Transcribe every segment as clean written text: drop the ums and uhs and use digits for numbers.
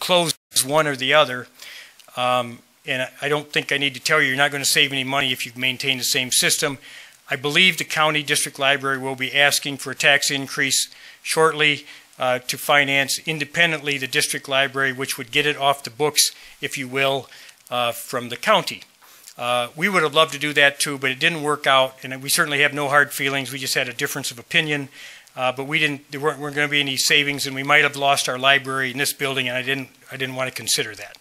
close one or the other. And I don't think I need to tell you, you're not going to save any money if you maintain the same system. I believe the county district library will be asking for a tax increase shortly to finance independently the district library, which would get it off the books, if you will, from the county. We would have loved to do that too, but it didn't work out, and we certainly have no hard feelings. We just had a difference of opinion, but there weren't going to be any savings, and we might have lost our library in this building, and I didn't want to consider that.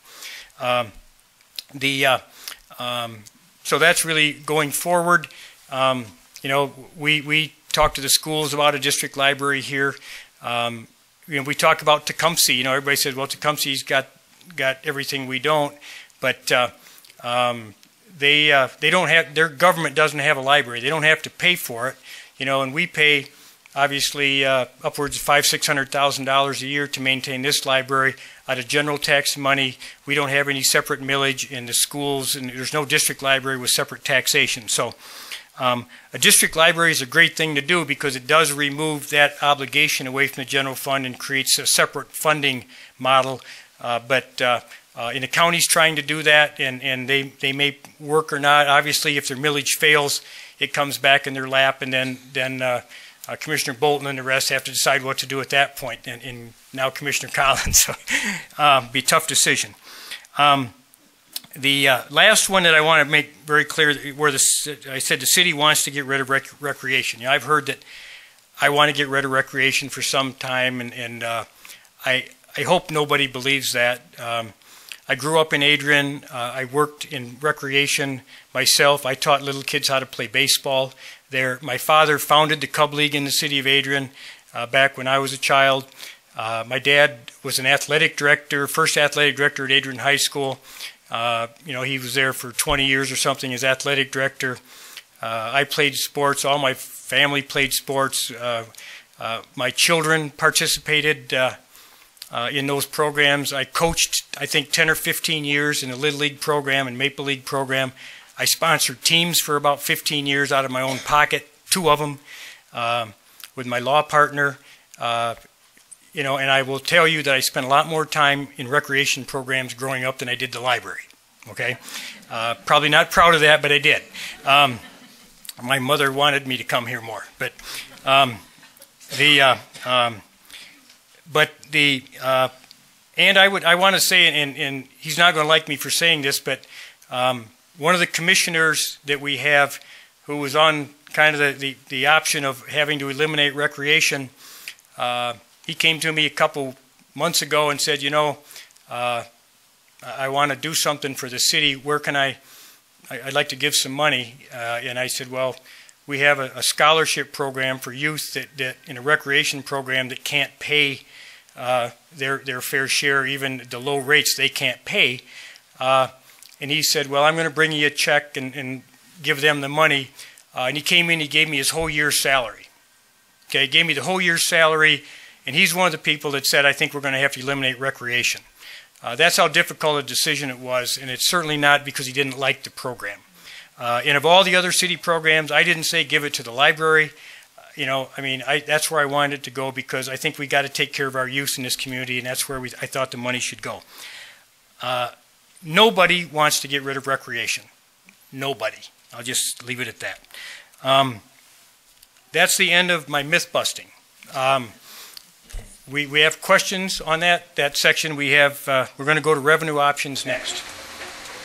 So that's really going forward. You know, we talk to the schools about a district library here. You know, we talk about Tecumseh. You know, everybody says, well, Tecumseh's got everything we don't, but they don't have, their government doesn't have a library. They don't have to pay for it, you know, and we pay obviously upwards of $600,000 a year to maintain this library out of general tax money. We don't have any separate millage in the schools, and there's no district library with separate taxation. So a district library is a great thing to do because it does remove that obligation away from the general fund and creates a separate funding model. But in the county's trying to do that, and they may work or not. Obviously, if their millage fails, it comes back in their lap, and then Commissioner Bolton and the rest have to decide what to do at that point, and now Commissioner Collins. So be a tough decision. The last one that I want to make very clear, where I said the city wants to get rid of recreation. You know, I've heard that I want to get rid of recreation for some time, and I hope nobody believes that. I grew up in Adrian. I worked in recreation myself. I taught little kids how to play baseball there. My father founded the Cub League in the city of Adrian back when I was a child. My dad was an athletic director, first athletic director at Adrian High School. You know, he was there for 20 years or something as athletic director. I played sports. All my family played sports. My children participated in those programs. I coached, I think, 10 or 15 years in the Little League program and Maple League program. I sponsored teams for about 15 years out of my own pocket, 2 of them, with my law partner. You know, and I will tell you that I spent a lot more time in recreation programs growing up than I did the library, okay? Probably not proud of that, but I did. My mother wanted me to come here more, but and I want to say, and he's not going to like me for saying this, but one of the commissioners that we have who was on kind of the option of having to eliminate recreation, he came to me a couple months ago and said, you know, I want to do something for the city. Where can I'd like to give some money. And I said, well, we have a scholarship program for youth that in a recreation program that can't pay their fair share, even the low rates they can't pay. And he said, well, I'm going to bring you a check and give them the money. And he came in, he gave me his whole year's salary. Okay, he gave me the whole year's salary. And he's one of the people that said, I think we're going to have to eliminate recreation. That's how difficult a decision it was, and it's certainly not because he didn't like the program. And of all the other city programs, I didn't say give it to the library. You know, I mean, that's where I wanted it to go because I think we got to take care of our youth in this community, and that's where I thought the money should go. Nobody wants to get rid of recreation. Nobody. I'll just leave it at that. That's the end of my myth busting. We have questions on that section. We have we're going to go to revenue options next.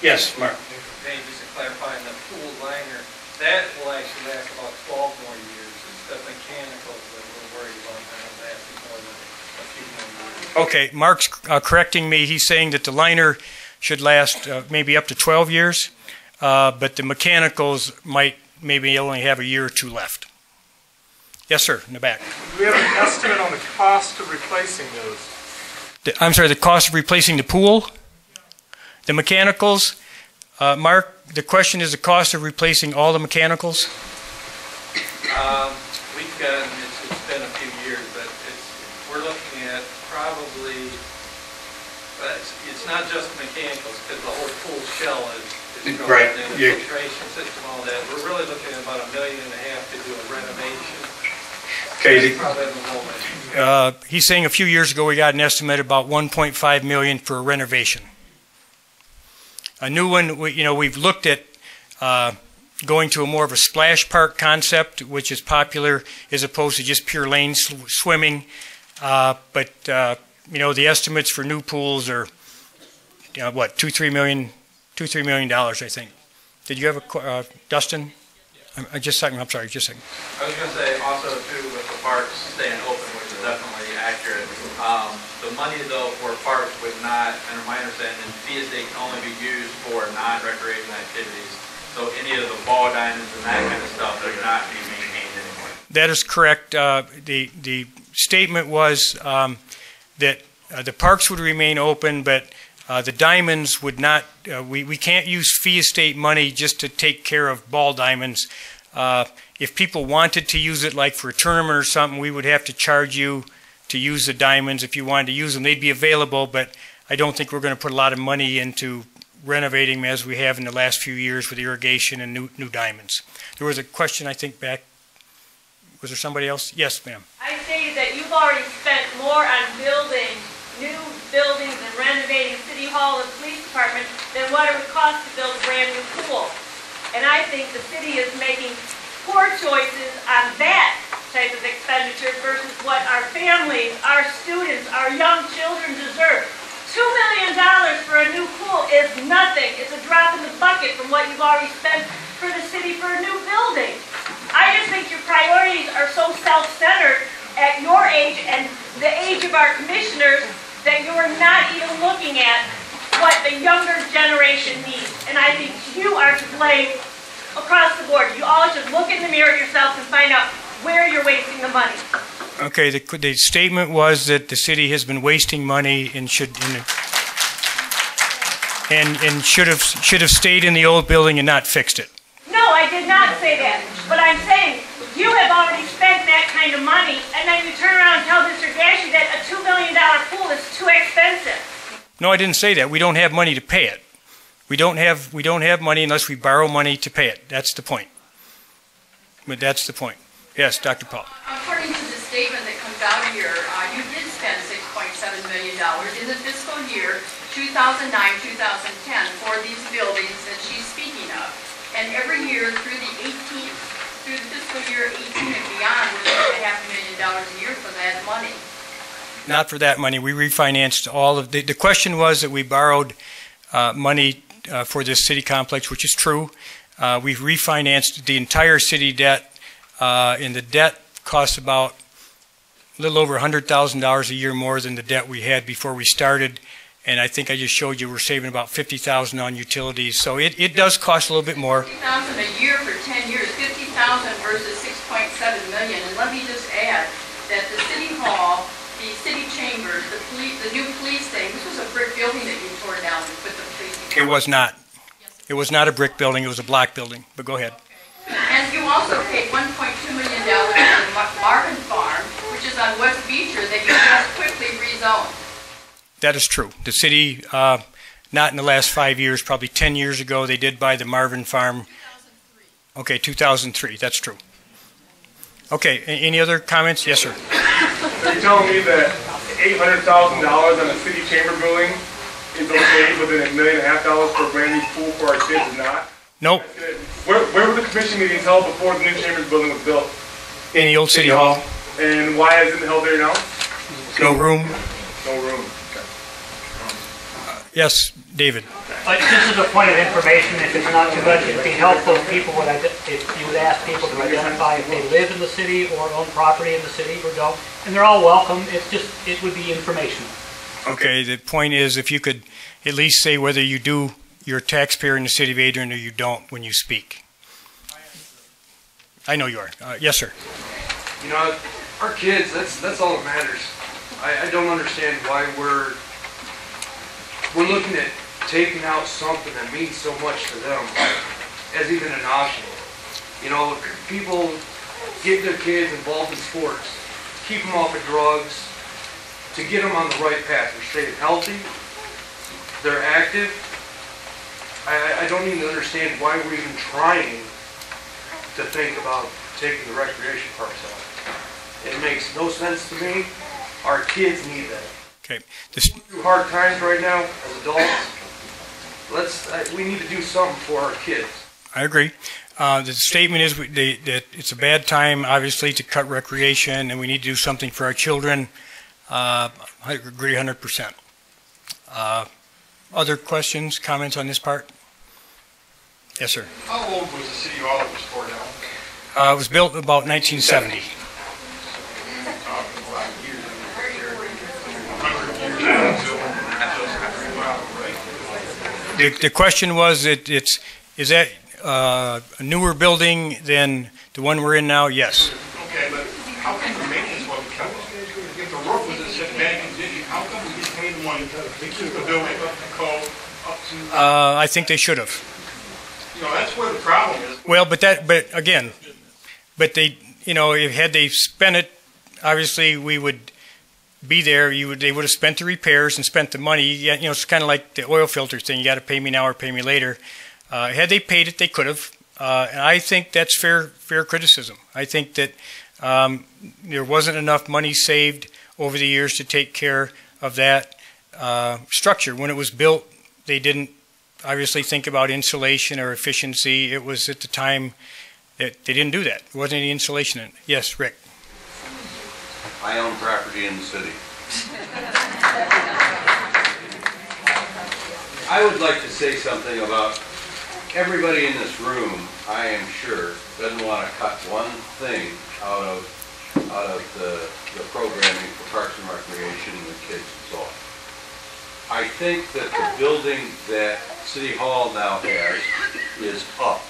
Yes, Mark. Hey, just to clarify, the pool liner, that will actually last about 12 more years. It's the mechanicals that we're worried about now lasting more than a few more years. Okay, Mark's correcting me. He's saying that the liner should last maybe up to 12 years, but the mechanicals might maybe only have a year or 2 left. Yes, sir, in the back. Do we have an estimate on the cost of replacing those? I'm sorry, the cost of replacing the pool? The mechanicals? Mark, the question is the cost of replacing all the mechanicals? We've got, it's been a few years, but we're looking at probably, it's not just mechanicals, because the whole pool shell is going right. in, the filtration system, all that. We're really looking at about $1.5 million to do a renovation. Okay, Probably a little bit. He's saying a few years ago we got an estimate about 1.5 million for a renovation. A new one, we've looked at going to a more of a splash park concept, which is popular as opposed to just pure lane swimming. But the estimates for new pools are, what, $2-3 million, I think. Did you have a Dustin? Just a second. I'm sorry. Just a second. I was going to say also too with the parks staying open, which is definitely accurate. The money though for parks would not, under my understanding, fee estate can only be used for non-recreation activities. So any of the ball diamonds and that kind of stuff would not be maintained anymore. That is correct. The statement was that the parks would remain open, but the diamonds would not. We can't use fee estate money just to take care of ball diamonds. If people wanted to use it, like for a tournament or something, we would have to charge you to use the diamonds. If you wanted to use them, they'd be available, but I don't think we're going to put a lot of money into renovating them as we have in the last few years with irrigation and new diamonds. There was a question, I think, back. Was there somebody else? Yes, ma'am. I stated that you've already spent more on building new buildings and renovating City Hall and Police Department than what it would cost to build a brand new pool. And I think the city is making poor choices on that type of expenditure versus what our families, our students, our young children deserve. $2 million for a new pool is nothing. It's a drop in the bucket from what you've already spent for the city for a new building. I just think your priorities are so self-centered at your age and the age of our commissioners that you're not even looking at what the younger generation needs. And I think you are to blame across the board. You all should look in the mirror at yourself and find out where you're wasting the money. Okay, the statement was that the city has been wasting money and should have stayed in the old building and not fixed it. No, I did not say that. But I'm saying you have already spent that kind of money, and then you turn around and tell Mr. Gashi that a $2 million pool is too expensive. No, I didn't say that. We don't have money to pay it. We don't have money unless we borrow money to pay it. That's the point. But that's the point. Yes, Dr. Paul. According to the statement that comes out of here, you did spend $6.7 million in the fiscal year 2009-2010 for these buildings that she's speaking of. And every year through the fiscal year 18 and beyond, we're looking at $500,000 a year for that money. Not for that money. We refinanced all of the question was that we borrowed money for this city complex, which is true. We've refinanced the entire city debt, and the debt costs about a little over $100,000 a year more than the debt we had before we started. And I think I just showed you we're saving about $50,000 on utilities. So it does cost a little bit more. $50,000 a year for 10 years, $50,000 versus $6.7 million. And let me just add that the City Hall, the city chambers, the new police station, this was a brick building that you tore down and put the police department. It was not. It was not a brick building. It was a block building. But go ahead. And you also paid $1.2 million for the Marvin Farm, which is on West Beecher, that you just quickly rezoned. That is true. The city, not in the last 5 years, probably 10 years ago, they did buy the Marvin Farm. 2003. Okay, 2003. That's true. Okay, any other comments? Yes, sir. You're telling me that $800,000 on a city chamber building is okay, but then $1.5 million for a brand new pool for our kids is not? Nope. Where were the commission meetings held before the new chambers building was built? In the old city hall. And why isn't it held there now? No room. No room. Yes, David. But just as a point of information, if it's not too much, it'd be helpful if people would, if you would ask people to identify if they live in the city or own property in the city or don't. And they're all welcome. It's just, it would be informational. Okay, the point is if you could at least say whether you do, you're a taxpayer in the city of Adrian or you don't when you speak. I know you are. Yes, sir. You know, our kids, that's all that matters. I don't understand why we're looking at taking out something that means so much to them as even an option. You know, people get their kids involved in sports, keep them off of drugs, to get them on the right path. They're staying healthy, they're active. I don't even understand why we're even trying to think about taking the recreation parks out. It makes no sense to me. Our kids need that. Okay. Through hard times right now as adults. We need to do something for our kids. I agree. The statement is that it's a bad time, obviously, to cut recreation, and we need to do something for our children. I agree 100%. Other questions, comments on this part? Yes, sir. How old was the city hall that was torn down? It was built about 1970. The question was, is that a newer building than the one we're in now? Yes. Okay, but how come the maintenance wasn't covered? If the roof was in such bad condition, how come we didn't pay the money to keep the building up to code, up to... I think they should have. You know, that's where the problem is. Well, but they, you know, had they spent it, obviously we would be there. They would have spent the repairs and spent the money. You know, it's kind of like the oil filter thing. You got to pay me now or pay me later. Had they paid it, they could have. And I think that's fair criticism. I think that there wasn't enough money saved over the years to take care of that structure. When it was built, they didn't obviously think about insulation or efficiency. It was at the time that they didn't do that. There wasn't any insulation in it. Yes, Rick. I own property in the city. I would like to say something about everybody in this room, I am sure, doesn't want to cut one thing out of the programming for Parks and Recreation and the kids and so on. I think that the building that City Hall now has is up.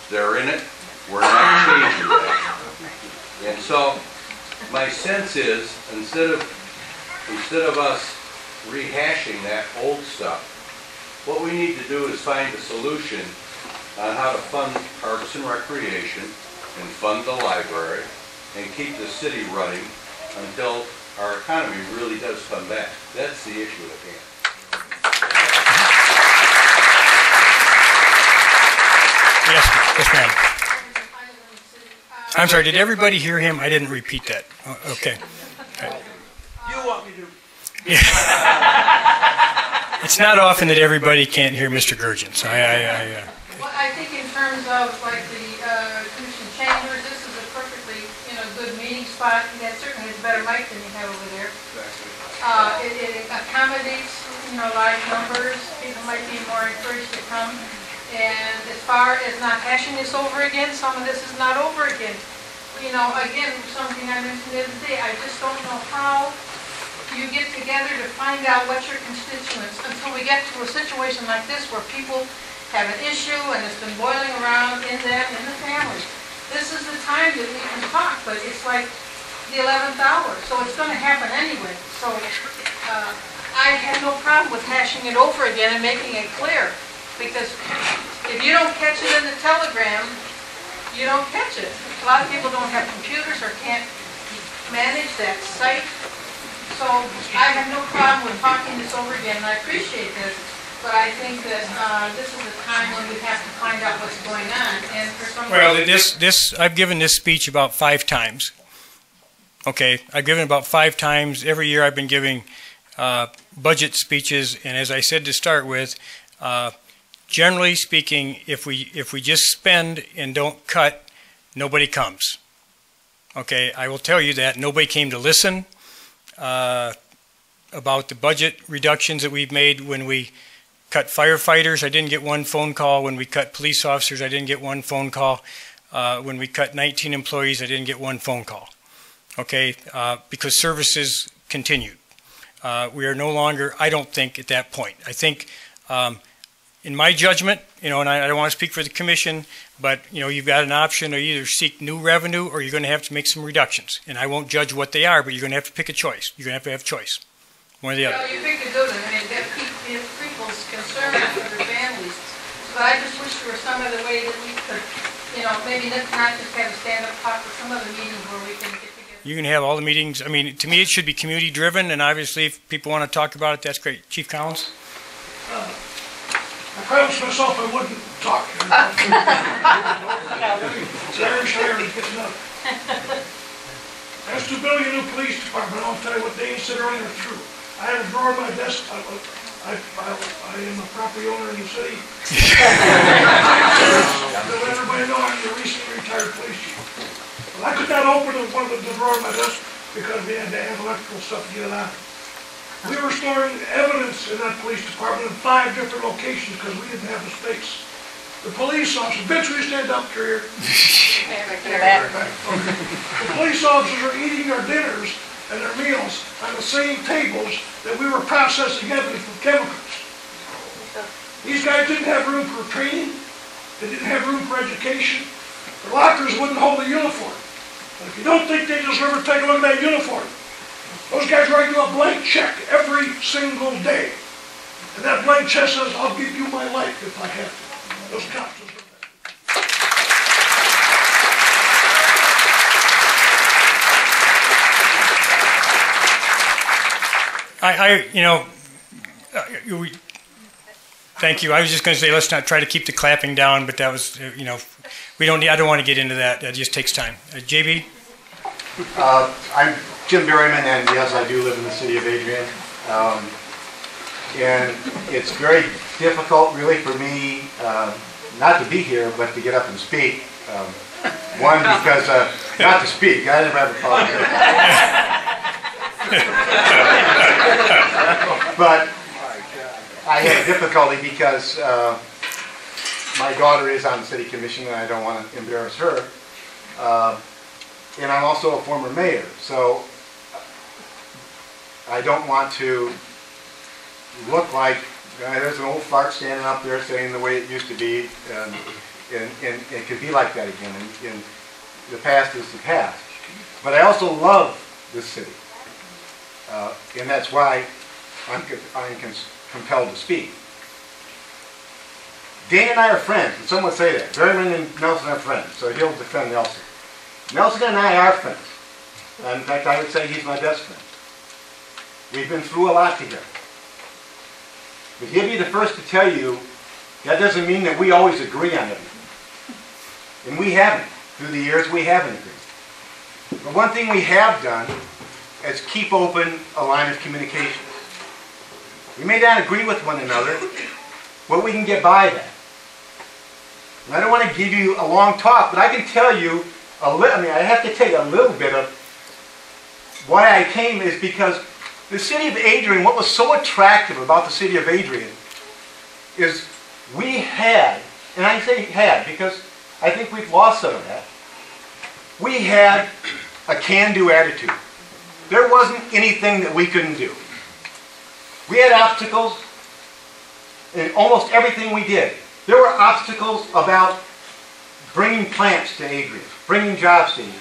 They're in it. We're not changing that. And so my sense is, instead of us rehashing that old stuff, what we need to do is find a solution on how to fund Parks and Recreation and fund the library and keep the city running until our economy really does come back. That's the issue at hand. Yes, ma'am. I'm sorry, did everybody hear him? I didn't repeat that. Oh, okay. You want me to... Yeah. It's not often that everybody can't hear Mr. Gurgens. Well, I think in terms of like the commission chambers, this is a perfectly, good meeting spot. That certainly is a better mic than you have over there. It accommodates, large numbers. People might be more encouraged to come. And as far as not hashing this over again, some of this is not over again. Again, something I mentioned the other day, I just don't know how you get together to find out what your constituents, until we get to a situation like this where people have an issue and it's been boiling around in them, in the family. This is the time that we can talk, but it's like the 11th hour, so it's going to happen anyway. So I have no problem with hashing it over again and making it clear. Because if you don't catch it in the telegram, you don't catch it. A lot of people don't have computers or can't manage that site. So I have no problem with talking this over again, and I appreciate this. But I think that this is a time when we have to find out what's going on. And for some I've given this speech about 5 times. Okay, I've given about 5 times. Every year I've been giving budget speeches, and as I said to start with, generally speaking, if we just spend and don't cut, nobody comes. Okay, I will tell you that nobody came to listen about the budget reductions that we've made. When we cut firefighters, I didn't get one phone call. When we cut police officers, I didn't get one phone call. When we cut 19 employees, I didn't get one phone call. Okay, because services continued. We are no longer, I don't think, at that point. I think, in my judgment, and I don't want to speak for the commission, but, you've got an option to either seek new revenue or you're going to have to make some reductions. And I won't judge what they are, but you're going to have to pick a choice. You're going to have choice. One or the other. You pick a good one. I mean, that keeps people's concerns for their families. But I just wish there was some other way that we could, maybe not just have a stand-up talk, but some other meeting where we can get together. You can have all the meetings. I mean, to me, it should be community-driven, and obviously, if people want to talk about it, that's great. Chief Collins? I promised myself I wouldn't talk. Sorry, good enough. As to building a new police department, I'll tell you what Dane said earlier is true. I had a drawer in my desk. I am a property owner in the city. To let everybody know I'm the recently retired police chief. Well, I could not open one of the drawer in my desk because we had to have electrical stuff to get it out. We were storing evidence in that police department in 5 different locations because we didn't have the space. The police officers, Vince, will you stand up here? The police officers are eating their dinners and their meals on the same tables that we were processing evidence from chemicals. These guys didn't have room for training. They didn't have room for education. Their lockers wouldn't hold a uniform. And if you don't think they deserve to take a look at that uniform, those guys write you a blank check every single day. And that blank check says, I'll give you my life if I have to. Those cops deserve that. Thank you. I was just going to say, let's not try to keep the clapping down, but that was, I don't want to get into that. It just takes time. JB? I'm Jim Berryman, and yes, I do live in the city of Adrian. And it's very difficult, really, for me not to be here, but to get up and speak. One, because, not to speak, I never have a problem with it. But I have difficulty because my daughter is on the city commission, and I don't want to embarrass her. And I'm also a former mayor, so I don't want to look like there's an old fart standing up there saying the way it used to be, and it could be like that again. And the past is the past. But I also love this city, and that's why I'm compelled to speak. Dane and I are friends, and some would say that. Berryman and Nelson are friends, so he'll defend Nelson. Nelson and I are friends. In fact, I would say he's my best friend. We've been through a lot together. But he'll be the first to tell you that doesn't mean that we always agree on everything. And we haven't. Through the years, we haven't agreed. But one thing we have done is keep open a line of communication. We may not agree with one another, but we can get by that. And I don't want to give you a long talk, but I can tell you I have to tell you a little bit of why I came is because the city of Adrian, what was so attractive about the city of Adrian is we had, and I say had because I think we've lost some of that, we had a can-do attitude. There wasn't anything that we couldn't do. We had obstacles in almost everything we did. There were obstacles about bringing plants to Adrian, bringing jobs to Adrian.